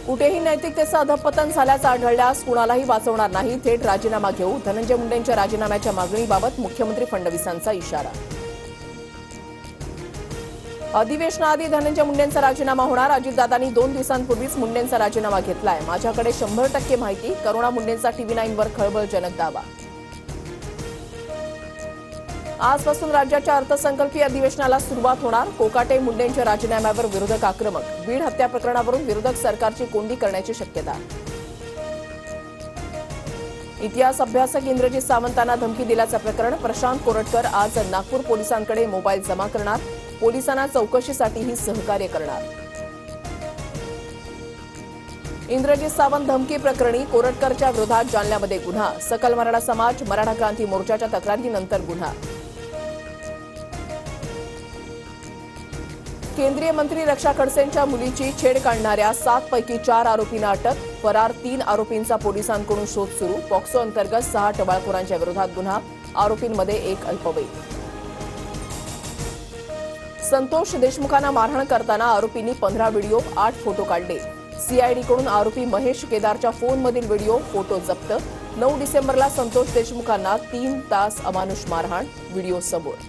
कुठेही नैतिकतेचं अधपतन झाल्याचं आढळल्यास कुणालाही वाचवणार नाही, थेट राजीनामा घेऊ. धनंजय मुंडेंच्या राजीनाम्याच्या मागणीबाबत मुख्यमंत्री फडणवीसांचा इशारा. अधिवेशनाआधी धनंजय मुंडेंचा राजीनामा होणार. अजितदादांनी 2 दिवसांपूर्वीच मुंडेंचा राजीनामा घेतलाय. माझ्याकडे 100% माहिती. करुणा मुंडेंचा TV9 वर खळबळजनक दावा. आजपासून राज्याच्या अर्थसंकल्पीय अधिवेशनाला सुरुवात होणार. कोकाटे मुंडेंच्या राजीनाम्यावर विरोधक आक्रमक. बीड हत्या प्रकरणावरून विरोधक सरकारची कोंडी करण्याची शक्यता. इतिहास अभ्यासक इंद्रजित सावंतांना धमकी दिल्याचं प्रकरण. प्रशांत कोरटकर आज नागपूर पोलिसांकडे मोबाईल जमा करणार. पोलिसांना चौकशीसाठीही सहकार्य करणार. इंद्रजित सावंत धमकी प्रकरणी कोरटकरच्या विरोधात जालन्यामध्ये गुन्हा. सकल मराठा समाज मराठा क्रांती मोर्चाच्या तक्रारीनंतर गुन्हा. केंद्रीय मंत्री रक्षा खडसेंच्या मुलीची छेड काढणाऱ्या 7 पैकी 4 आरोपींना अटक. फरार 3 आरोपींचा पोलिसांकडून शोध सुरू. पॉक्सो अंतर्गत 6 टवाळखोरांच्या विरोधात गुन्हा. आरोपींमध्ये 1 अल्पवयीन. संतोष देशमुखांना मारहाण करताना आरोपींनी 15 व्हिडिओ 8 फोटो काढले. सीआयडीकडून आरोपी महेश केदारच्या फोनमधील व्हिडिओ फोटो जप्त. 9 डिसेंबरला संतोष देशमुखांना 3 तास अमानुष मारहाण. व्हिडिओ समोर.